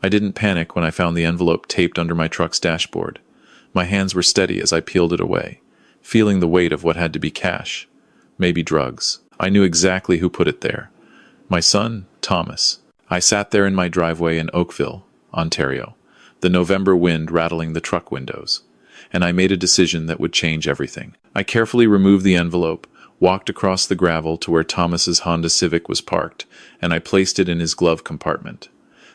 I didn't panic when I found the envelope taped under my truck's dashboard. My hands were steady as I peeled it away, feeling the weight of what had to be cash. Maybe drugs. I knew exactly who put it there. My son, Thomas. I sat there in my driveway in Oakville, Ontario, the November wind rattling the truck windows, and I made a decision that would change everything. I carefully removed the envelope, walked across the gravel to where Thomas's Honda Civic was parked, and I placed it in his glove compartment.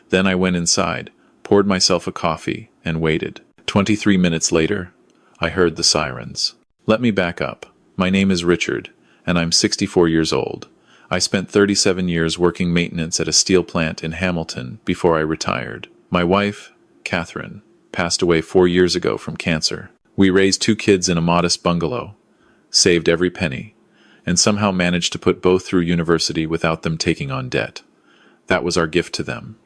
Then I went inside, poured myself a coffee, and waited. 23 minutes later, I heard the sirens. Let me back up. My name is Richard, and I'm 64 years old. I spent 37 years working maintenance at a steel plant in Hamilton before I retired. My wife, Catherine, passed away 4 years ago from cancer. We raised 2 kids in a modest bungalow, saved every penny, and somehow managed to put both through university without them taking on debt. That was our gift to them,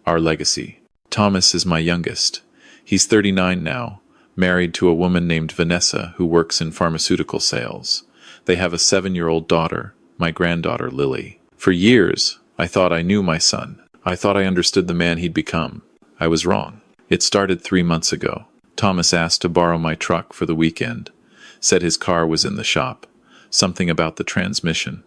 our legacy. Thomas is my youngest. He's 39 now, married to a woman named Vanessa who works in pharmaceutical sales. They have a 7-year-old daughter, my granddaughter Lily. For years, I thought I knew my son. I thought I understood the man he'd become. I was wrong. It started 3 months ago. Thomas asked to borrow my truck for the weekend. Said his car was in the shop. Something about the transmission.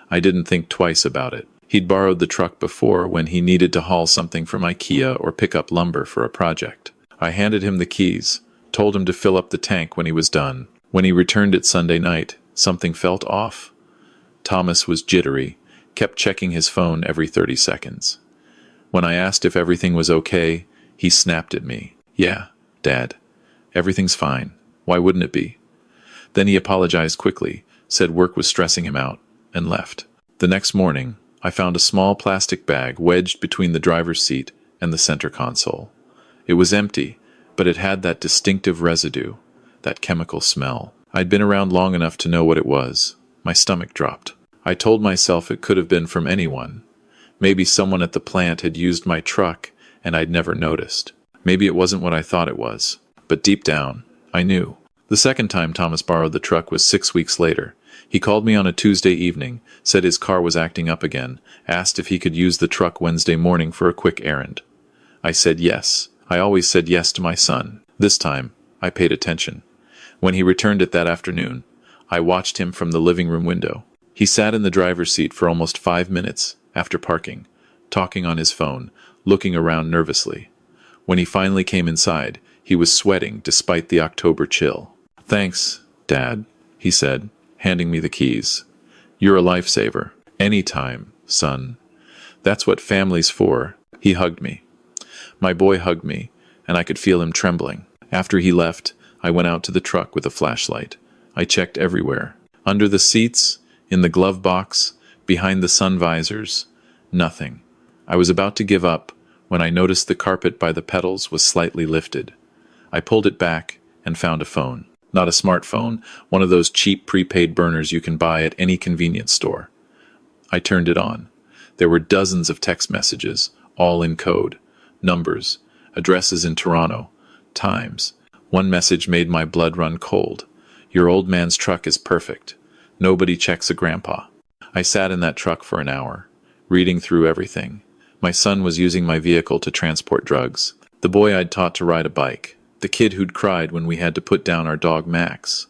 I didn't think twice about it. He'd borrowed the truck before when he needed to haul something from IKEA or pick up lumber for a project. I handed him the keys, told him to fill up the tank when he was done. When he returned it Sunday night, something felt off. Thomas was jittery, kept checking his phone every 30 seconds. When I asked if everything was okay, he snapped at me. "Yeah, Dad. Everything's fine. Why wouldn't it be?" Then he apologized quickly, said work was stressing him out, and left. The next morning, I found a small plastic bag wedged between the driver's seat and the center console. It was empty, but it had that distinctive residue, that chemical smell. I'd been around long enough to know what it was. My stomach dropped. I told myself it could have been from anyone. Maybe someone at the plant had used my truck and I'd never noticed. Maybe it wasn't what I thought it was. But deep down, I knew. The second time Thomas borrowed the truck was 6 weeks later. He called me on a Tuesday evening, said his car was acting up again, asked if he could use the truck Wednesday morning for a quick errand. I said yes. I always said yes to my son. This time, I paid attention. When he returned it that afternoon, I watched him from the living room window. He sat in the driver's seat for almost 5 minutes after parking, talking on his phone, looking around nervously. When he finally came inside, he was sweating despite the October chill. "Thanks, Dad," he said, handing me the keys. "You're a lifesaver. Anytime, son. That's what family's for." He hugged me. My boy hugged me, and I could feel him trembling. After he left, I went out to the truck with a flashlight. I checked everywhere. Under the seats, in the glove box, behind the sun visors. Nothing. I was about to give up when I noticed the carpet by the pedals was slightly lifted. I pulled it back and found a phone. Not a smartphone, one of those cheap prepaid burners you can buy at any convenience store. I turned it on. There were dozens of text messages, all in code. Numbers, addresses in Toronto, times. One message made my blood run cold. "Your old man's truck is perfect. Nobody checks a grandpa." I sat in that truck for an hour, reading through everything. My son was using my vehicle to transport drugs. The boy I'd taught to ride a bike. The kid who'd cried when we had to put down our dog Max.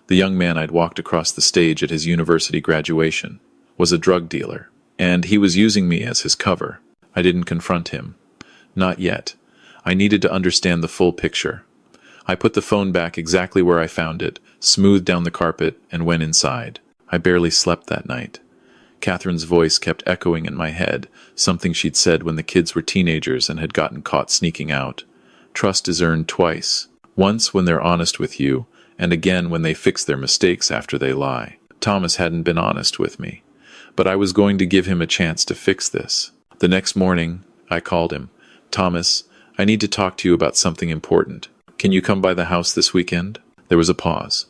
The young man I'd walked across the stage at his university graduation was a drug dealer, and he was using me as his cover. I didn't confront him. Not yet. I needed to understand the full picture. I put the phone back exactly where I found it, smoothed down the carpet, and went inside. I barely slept that night. Catherine's voice kept echoing in my head, something she'd said when the kids were teenagers and had gotten caught sneaking out. Trust is earned twice. Once when they're honest with you, and again when they fix their mistakes after they lie. Thomas hadn't been honest with me, but I was going to give him a chance to fix this. The next morning, I called him. "Thomas, I need to talk to you about something important. Can you come by the house this weekend?" There was a pause.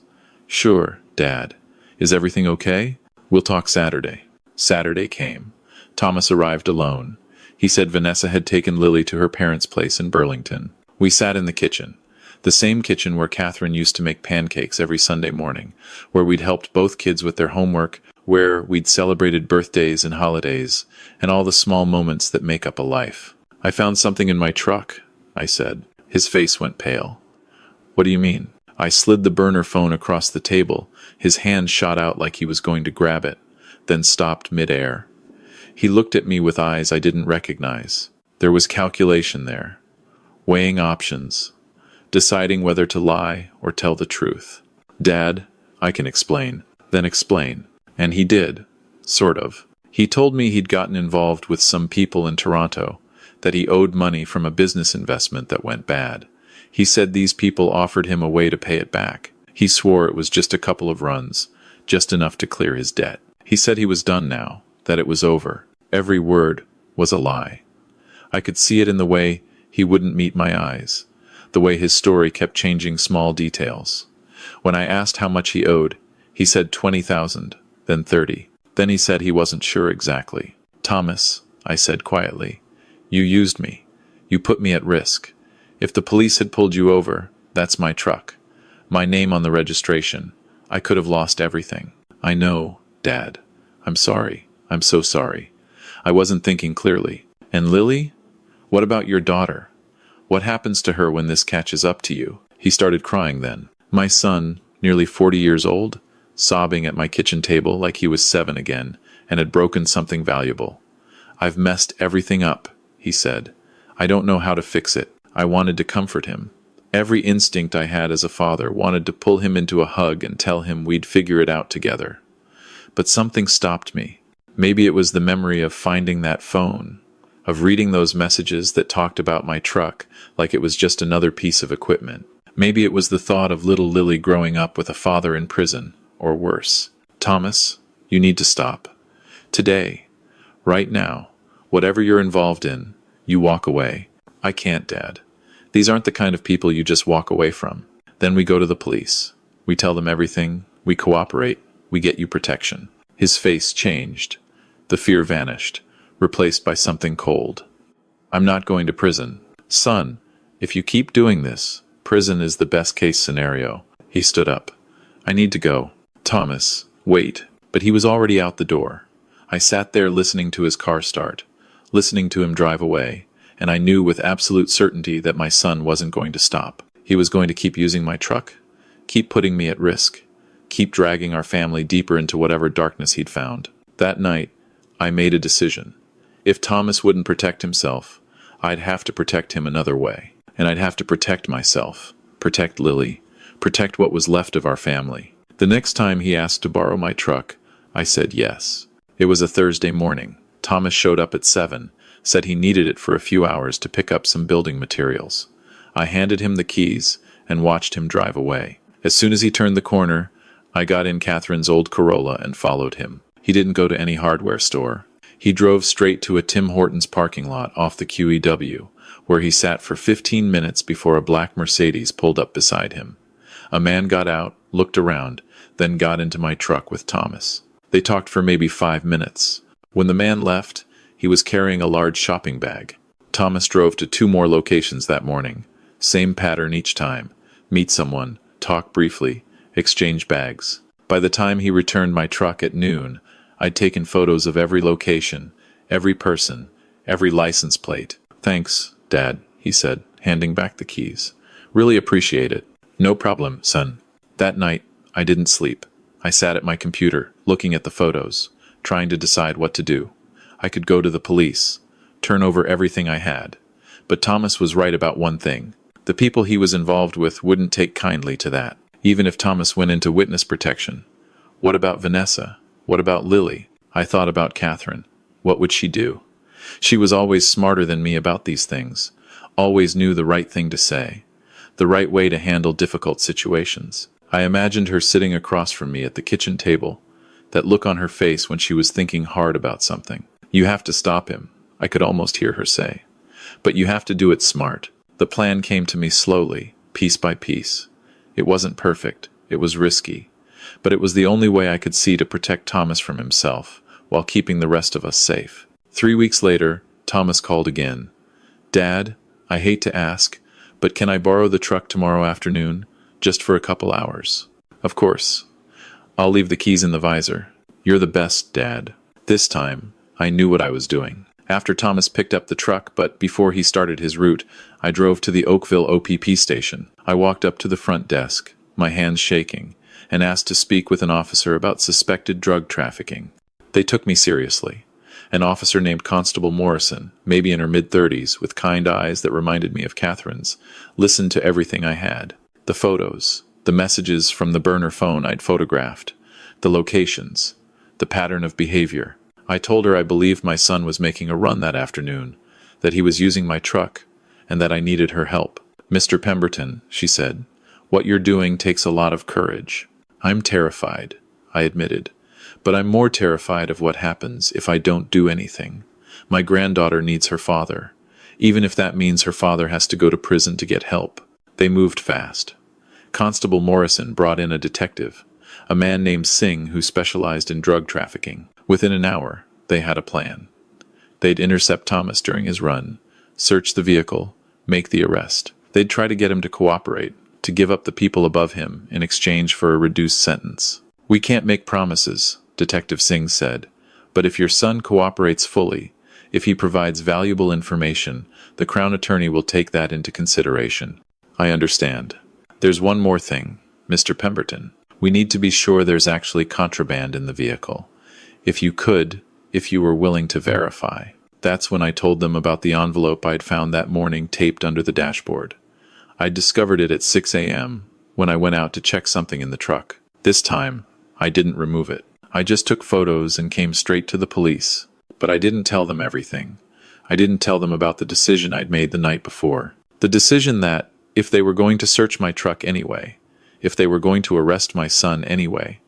"Sure, Dad. Is everything okay? We'll talk Saturday." Saturday came. Thomas arrived alone. He said Vanessa had taken Lily to her parents' place in Burlington. We sat in the kitchen. The same kitchen where Catherine used to make pancakes every Sunday morning, where we'd helped both kids with their homework, where we'd celebrated birthdays and holidays, and all the small moments that make up a life. I found something in my truck, I said. His face went pale. What do you mean? I slid the burner phone across the table. His hand shot out like he was going to grab it, then stopped mid-air. He looked at me with eyes I didn't recognize. There was calculation there, weighing options, deciding whether to lie or tell the truth. Dad, I can explain. Then explain. And he did, sort of. He told me he'd gotten involved with some people in Toronto, that he owed money from a business investment that went bad. He said these people offered him a way to pay it back. He swore it was just a couple of runs, just enough to clear his debt. He said he was done now, that it was over. Every word was a lie. I could see it in the way he wouldn't meet my eyes, the way his story kept changing small details. When I asked how much he owed, he said 20,000, then 30. Then he said he wasn't sure exactly. Thomas, I said quietly, you used me. You put me at risk. If the police had pulled you over, that's my truck. My name on the registration. I could have lost everything. I know, Dad. I'm sorry. I'm so sorry. I wasn't thinking clearly. And Lily? What about your daughter? What happens to her when this catches up to you? He started crying then. My son, nearly 40 years old, sobbing at my kitchen table like he was 7 again and had broken something valuable. I've messed everything up, he said. I don't know how to fix it. I wanted to comfort him. Every instinct I had as a father wanted to pull him into a hug and tell him we'd figure it out together. But something stopped me. Maybe it was the memory of finding that phone, of reading those messages that talked about my truck like it was just another piece of equipment. Maybe it was the thought of little Lily growing up with a father in prison, or worse. Thomas, you need to stop. Today, right now, whatever you're involved in, you walk away. I can't, Dad. These aren't the kind of people you just walk away from. Then we go to the police. We tell them everything. We cooperate. We get you protection. His face changed. The fear vanished, replaced by something cold. I'm not going to prison. Son, if you keep doing this, prison is the best case scenario. He stood up. I need to go. Thomas, wait. But he was already out the door. I sat there listening to his car start, listening to him drive away, and I knew with absolute certainty that my son wasn't going to stop. He was going to keep using my truck, keep putting me at risk, keep dragging our family deeper into whatever darkness he'd found. That night, I made a decision. If Thomas wouldn't protect himself, I'd have to protect him another way. And I'd have to protect myself, protect Lily, protect what was left of our family. The next time he asked to borrow my truck, I said yes. It was a Thursday morning. Thomas showed up at 7, said he needed it for a few hours to pick up some building materials. I handed him the keys and watched him drive away. As soon as he turned the corner, I got in Catherine's old Corolla and followed him. He didn't go to any hardware store. He drove straight to a Tim Hortons parking lot off the QEW, where he sat for 15 minutes before a black Mercedes pulled up beside him. A man got out, looked around, then got into my truck with Thomas. They talked for maybe 5 minutes. When the man left, he was carrying a large shopping bag. Thomas drove to 2 more locations that morning. Same pattern each time. Meet someone, talk briefly, exchange bags. By the time he returned my truck at noon, I'd taken photos of every location, every person, every license plate. Thanks, Dad, he said, handing back the keys. Really appreciate it. No problem, son. That night, I didn't sleep. I sat at my computer, looking at the photos, trying to decide what to do. I could go to the police, turn over everything I had. But Thomas was right about one thing. The people he was involved with wouldn't take kindly to that, even if Thomas went into witness protection. What about Vanessa? What about Lily? I thought about Catherine. What would she do? She was always smarter than me about these things, always knew the right thing to say, the right way to handle difficult situations. I imagined her sitting across from me at the kitchen table, that look on her face when she was thinking hard about something. You have to stop him, I could almost hear her say. But you have to do it smart. The plan came to me slowly, piece by piece. It wasn't perfect, it was risky, but it was the only way I could see to protect Thomas from himself, while keeping the rest of us safe. 3 weeks later, Thomas called again. Dad, I hate to ask, but can I borrow the truck tomorrow afternoon, just for a couple hours? Of course. I'll leave the keys in the visor. You're the best, Dad. This time, I knew what I was doing. After Thomas picked up the truck, but before he started his route, I drove to the Oakville OPP station. I walked up to the front desk, my hands shaking, and asked to speak with an officer about suspected drug trafficking. They took me seriously. An officer named Constable Morrison, maybe in her mid-30s, with kind eyes that reminded me of Catherine's, listened to everything I had. The photos, the messages from the burner phone I'd photographed, the locations, the pattern of behavior. I told her I believed my son was making a run that afternoon, that he was using my truck, and that I needed her help. "Mr. Pemberton," she said, "what you're doing takes a lot of courage." "I'm terrified," I admitted, "but I'm more terrified of what happens if I don't do anything. My granddaughter needs her father, even if that means her father has to go to prison to get help." They moved fast. Constable Morrison brought in a detective, a man named Singh who specialized in drug trafficking. Within an hour, they had a plan. They'd intercept Thomas during his run, search the vehicle, make the arrest. They'd try to get him to cooperate, to give up the people above him in exchange for a reduced sentence. "We can't make promises," Detective Singh said, "but if your son cooperates fully, if he provides valuable information, the Crown Attorney will take that into consideration." "I understand. There's one more thing, Mr. Pemberton. We need to be sure there's actually contraband in the vehicle. If you were willing to verify." That's when I told them about the envelope I'd found that morning taped under the dashboard. I'd discovered it at 6 a.m. when I went out to check something in the truck. This time, I didn't remove it. I just took photos and came straight to the police. But I didn't tell them everything. I didn't tell them about the decision I'd made the night before. The decision that, if they were going to search my truck anyway, if they were going to arrest my son anyway,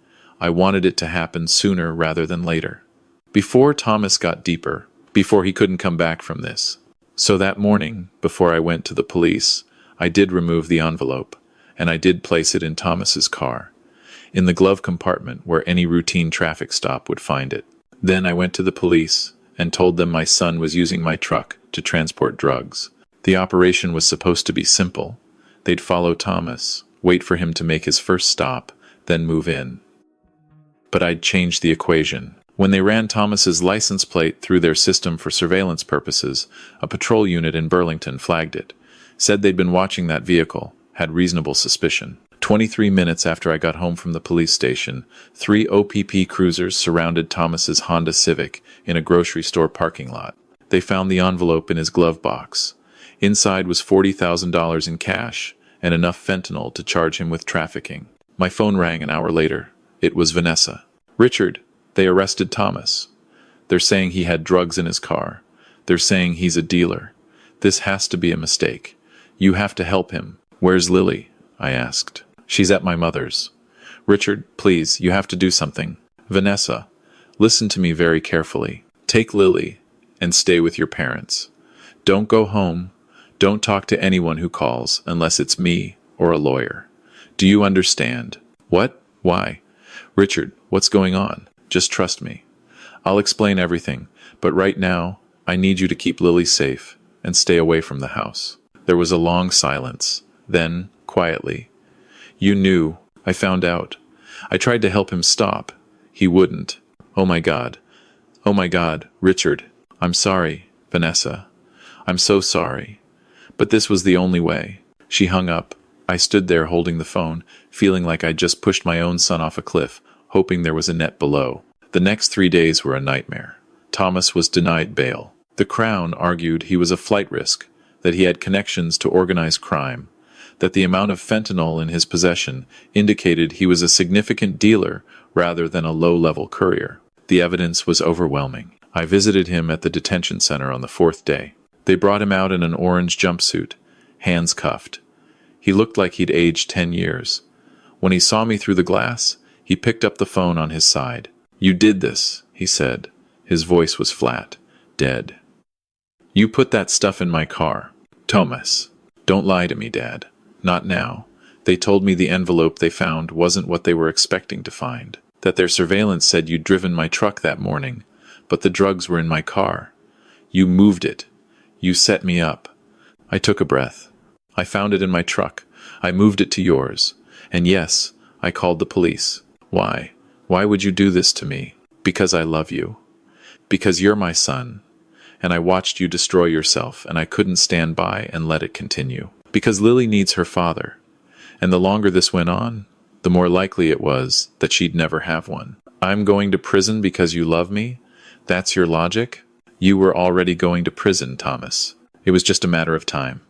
I wanted it to happen sooner rather than later. Before Thomas got deeper, before he couldn't come back from this. So that morning, before I went to the police, I did remove the envelope, and I did place it in Thomas's car, in the glove compartment where any routine traffic stop would find it. Then I went to the police and told them my son was using my truck to transport drugs. The operation was supposed to be simple. They'd follow Thomas, wait for him to make his first stop, then move in. But I'd changed the equation. When they ran Thomas's license plate through their system for surveillance purposes, a patrol unit in Burlington flagged it, said they'd been watching that vehicle, had reasonable suspicion. 23 minutes after I got home from the police station, 3 OPP cruisers surrounded Thomas's Honda Civic in a grocery store parking lot. They found the envelope in his glove box. Inside was $40,000 in cash and enough fentanyl to charge him with trafficking. My phone rang an hour later. It was Vanessa. "Richard, they arrested Thomas. They're saying he had drugs in his car. They're saying he's a dealer. This has to be a mistake. You have to help him." "Where's Lily?" I asked. "She's at my mother's." "Richard, please, you have to do something." "Vanessa, listen to me very carefully. Take Lily and stay with your parents. Don't go home. Don't talk to anyone who calls unless it's me or a lawyer. Do you understand?" "What? Why?" "Richard, what's going on? Just trust me. I'll explain everything, but right now, I need you to keep Lily safe and stay away from the house." There was a long silence. Then, quietly, "You knew. I found out. I tried to help him stop. He wouldn't. Oh my God. Oh my God, Richard. I'm sorry, Vanessa. I'm so sorry. But this was the only way." She hung up. I stood there holding the phone, feeling like I'd just pushed my own son off a cliff, hoping there was a net below. The next 3 days were a nightmare. Thomas was denied bail. The Crown argued he was a flight risk, that he had connections to organized crime, that the amount of fentanyl in his possession indicated he was a significant dealer rather than a low-level courier. The evidence was overwhelming. I visited him at the detention center on the 4th day. They brought him out in an orange jumpsuit, hands cuffed. He looked like he'd aged 10 years. When he saw me through the glass, he picked up the phone on his side. "You did this," he said. His voice was flat, dead. "You put that stuff in my car. Thomas, don't lie to me, Dad. Not now. They told me the envelope they found wasn't what they were expecting to find, that their surveillance said you'd driven my truck that morning, but the drugs were in my car. You moved it. You set me up." I took a breath. "I found it in my truck. I moved it to yours. And yes, I called the police. Why? Why would you do this to me? Because I love you. Because you're my son. and I watched you destroy yourself, and I couldn't stand by and let it continue. Because Lily needs her father, and the longer this went on, the more likely it was that she'd never have one. I'm going to prison because you love me? That's your logic? You were already going to prison, Thomas. It was just a matter of time.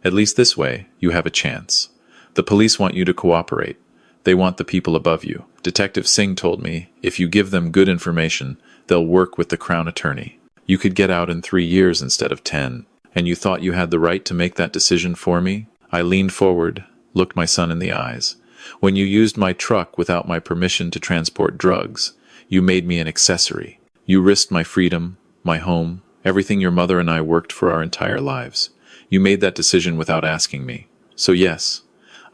At least this way, you have a chance. The police want you to cooperate. They want the people above you. Detective Singh told me if you give them good information, they'll work with the Crown Attorney. You could get out in 3 years instead of 10. And you thought you had the right to make that decision for me? I leaned forward, looked my son in the eyes. When you used my truck without my permission to transport drugs, you made me an accessory. You risked my freedom, my home, everything your mother and I worked for our entire lives. You made that decision without asking me. So yes,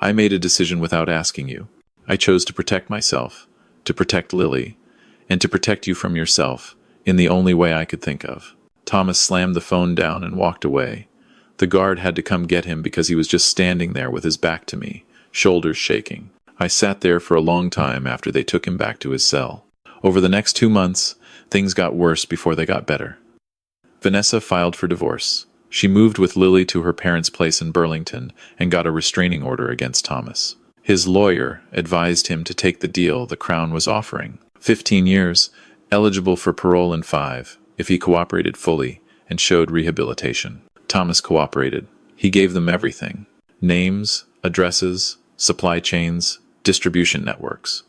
I made a decision without asking you. I chose to protect myself, to protect Lily, and to protect you from yourself in the only way I could think of. Thomas slammed the phone down and walked away. The guard had to come get him because he was just standing there with his back to me, shoulders shaking. I sat there for a long time after they took him back to his cell. Over the next 2 months, things got worse before they got better. Vanessa filed for divorce. She moved with Lily to her parents' place in Burlington and got a restraining order against Thomas. His lawyer advised him to take the deal the Crown was offering. 15 years, eligible for parole in 5, if he cooperated fully and showed rehabilitation. Thomas cooperated. He gave them everything: names, addresses, supply chains, distribution networks.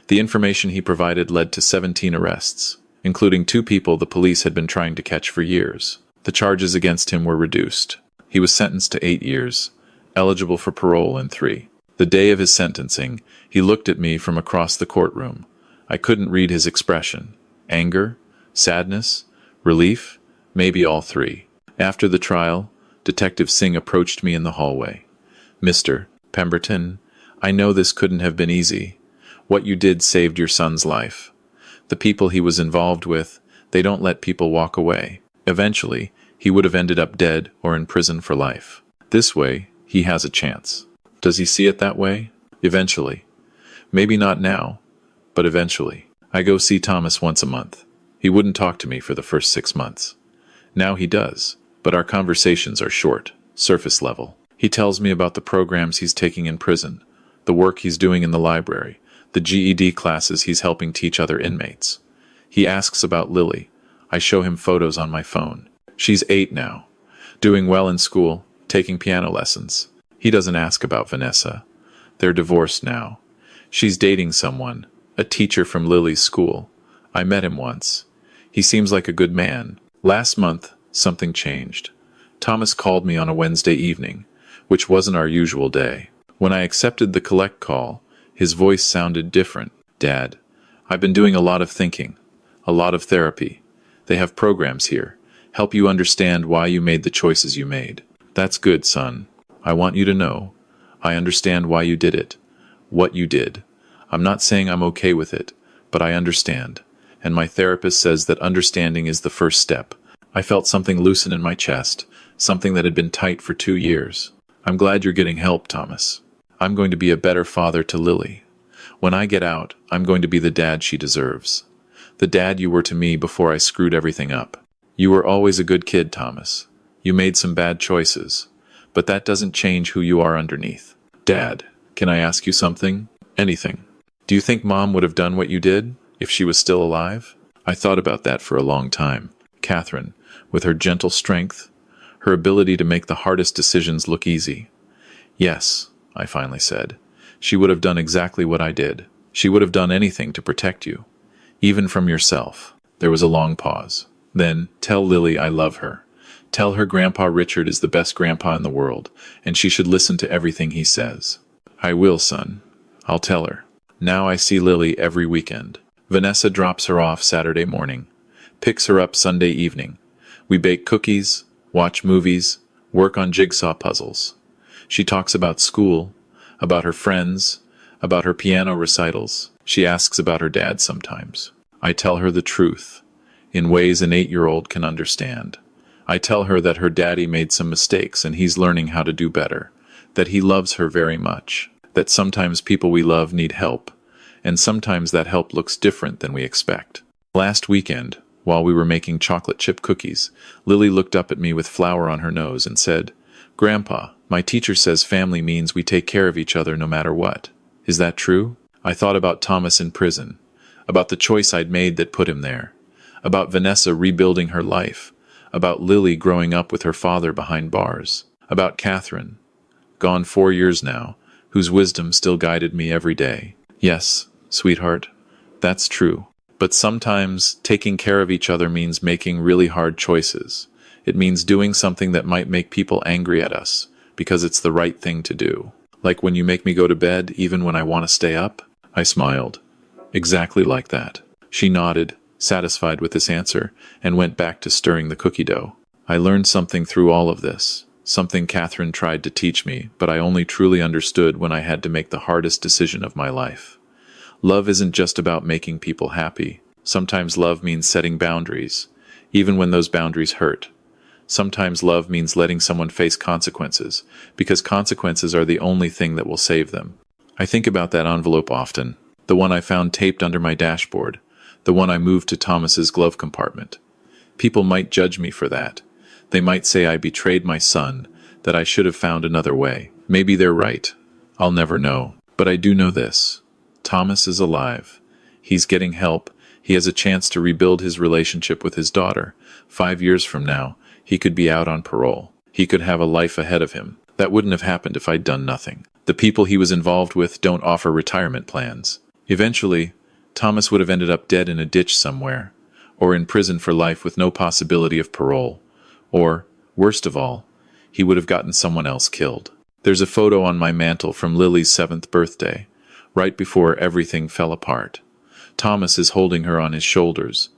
The information he provided led to 17 arrests, including 2 people the police had been trying to catch for years. The charges against him were reduced. He was sentenced to 8 years, eligible for parole in 3. The day of his sentencing, he looked at me from across the courtroom. I couldn't read his expression. Anger? Sadness? Relief? Maybe all 3. After the trial, Detective Singh approached me in the hallway. "Mr. Pemberton, I know this couldn't have been easy. What you did saved your son's life. The people he was involved with, they don't let people walk away. Eventually, he would have ended up dead or in prison for life. This way, he has a chance." Does he see it that way? Eventually. Maybe not now, but eventually. I go see Thomas once a month. He wouldn't talk to me for the first 6 months. Now he does, but our conversations are short, surface level. He tells me about the programs he's taking in prison, the work he's doing in the library, the GED classes he's helping teach other inmates. He asks about Lily. I show him photos on my phone. She's 8 now, doing well in school, taking piano lessons. He doesn't ask about Vanessa. They're divorced now. She's dating someone, a teacher from Lily's school. I met him once. He seems like a good man. Last month, something changed. Thomas called me on a Wednesday evening, which wasn't our usual day. When I accepted the collect call, his voice sounded different. "Dad, I've been doing a lot of thinking, a lot of therapy. They have programs here, help you understand why you made the choices you made. That's good, son. I want you to know, I understand why you did it, what you did. I'm not saying I'm okay with it, but I understand. And my therapist says that understanding is the first step." I felt something loosen in my chest, something that had been tight for 2 years. "I'm glad you're getting help, Thomas. I'm going to be a better father to Lily. When I get out, I'm going to be the dad she deserves. The dad you were to me before I screwed everything up. You were always a good kid, Thomas. You made some bad choices, but that doesn't change who you are underneath. Dad, can I ask you something? Anything. Do you think Mom would have done what you did if she was still alive?" I thought about that for a long time. Catherine, with her gentle strength, her ability to make the hardest decisions look easy. "Yes," I finally said. "She would have done exactly what I did. She would have done anything to protect you, even from yourself." There was a long pause. Then, "Tell Lily I love her. Tell her Grandpa Richard is the best grandpa in the world, and she should listen to everything he says." "I will, son. I'll tell her." Now I see Lily every weekend. Vanessa drops her off Saturday morning, picks her up Sunday evening. We bake cookies, watch movies, work on jigsaw puzzles. She talks about school, about her friends, about her piano recitals. She asks about her dad sometimes. I tell her the truth, in ways an 8-year-old can understand. I tell her that her daddy made some mistakes and he's learning how to do better, that he loves her very much, that sometimes people we love need help, and sometimes that help looks different than we expect. Last weekend, while we were making chocolate chip cookies, Lily looked up at me with flour on her nose and said, "Grandpa, my teacher says family means we take care of each other no matter what. Is that true?" I thought about Thomas in prison, about the choice I'd made that put him there, about Vanessa rebuilding her life, about Lily growing up with her father behind bars, about Catherine, gone 4 years now, whose wisdom still guided me every day. Yes, sweetheart, that's true. But sometimes taking care of each other means making really hard choices. It means doing something that might make people angry at us, because it's the right thing to do. Like when you make me go to bed even when I want to stay up? I smiled. Exactly like that. She nodded, satisfied with this answer, and went back to stirring the cookie dough. I learned something through all of this, something Catherine tried to teach me, but I only truly understood when I had to make the hardest decision of my life. Love isn't just about making people happy. Sometimes love means setting boundaries, even when those boundaries hurt. Sometimes love means letting someone face consequences, because consequences are the only thing that will save them. I think about that envelope often, the one I found taped under my dashboard, the one I moved to Thomas's glove compartment. People might judge me for that. They might say I betrayed my son, that I should have found another way. Maybe they're right. I'll never know. But I do know this. Thomas is alive. He's getting help. He has a chance to rebuild his relationship with his daughter. 5 years from now, he could be out on parole. He could have a life ahead of him. That wouldn't have happened if I'd done nothing. The people he was involved with don't offer retirement plans. Eventually, Thomas would have ended up dead in a ditch somewhere, or in prison for life with no possibility of parole. Or, worst of all, he would have gotten someone else killed. There's a photo on my mantle from Lily's 7th birthday, right before everything fell apart. Thomas is holding her on his shoulders,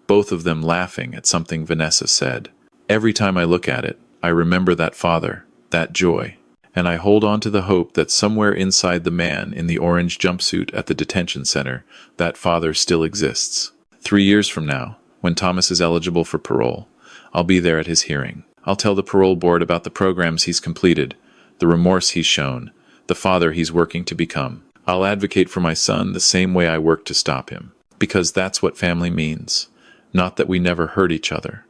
both of them laughing at something Vanessa said. Every time I look at it, I remember that father, that joy, and I hold on to the hope that somewhere inside the man in the orange jumpsuit at the detention center, that father still exists. 3 years from now, when Thomas is eligible for parole, I'll be there at his hearing. I'll tell the parole board about the programs he's completed, the remorse he's shown, the father he's working to become. I'll advocate for my son the same way I worked to stop him, because that's what family means. Not that we never hurt each other.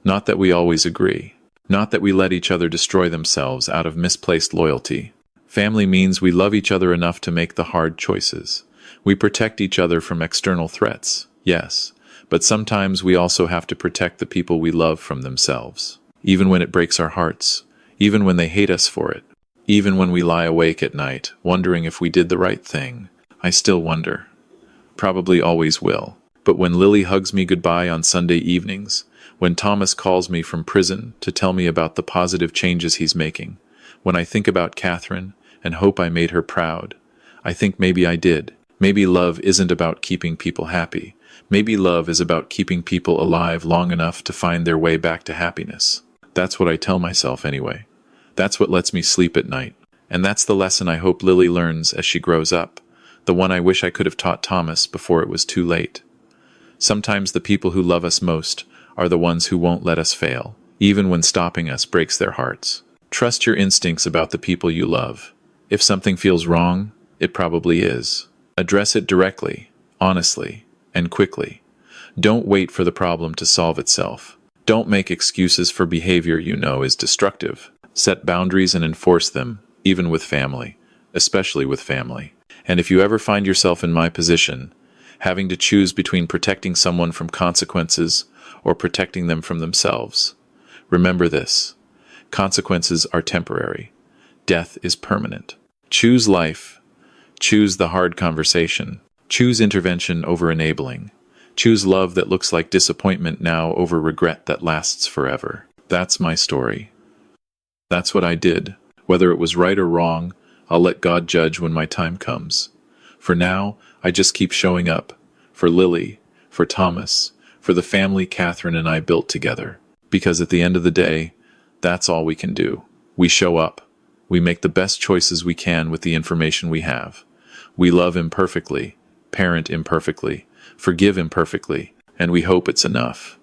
Not that we always agree. Not that we let each other destroy themselves out of misplaced loyalty. Family means we love each other enough to make the hard choices. We protect each other from external threats, yes, but sometimes we also have to protect the people we love from themselves. Even when it breaks our hearts, even when they hate us for it, even when we lie awake at night, wondering if we did the right thing. I still wonder. Probably always will. But when Lily hugs me goodbye on Sunday evenings, when Thomas calls me from prison to tell me about the positive changes he's making, when I think about Catherine and hope I made her proud, I think maybe I did. Maybe love isn't about keeping people happy. Maybe love is about keeping people alive long enough to find their way back to happiness. That's what I tell myself anyway. That's what lets me sleep at night. And that's the lesson I hope Lily learns as she grows up, the one I wish I could have taught Thomas before it was too late. Sometimes the people who love us most are the ones who won't let us fail, even when stopping us breaks their hearts. Trust your instincts about the people you love. If something feels wrong, it probably is. Address it directly, honestly, and quickly. Don't wait for the problem to solve itself. Don't make excuses for behavior you know is destructive. Set boundaries and enforce them, even with family, especially with family. And if you ever find yourself in my position, having to choose between protecting someone from consequences or protecting them from themselves, remember this: consequences are temporary. Death is permanent. Choose life. Choose the hard conversation. Choose intervention over enabling. Choose love that looks like disappointment now over regret that lasts forever. That's my story. That's what I did. Whether it was right or wrong, I'll let God judge when my time comes. For now, I just keep showing up. For Lily, for Thomas, for the family Catherine and I built together. Because at the end of the day, that's all we can do. We show up. We make the best choices we can with the information we have. We love imperfectly, parent imperfectly, forgive imperfectly, and we hope it's enough.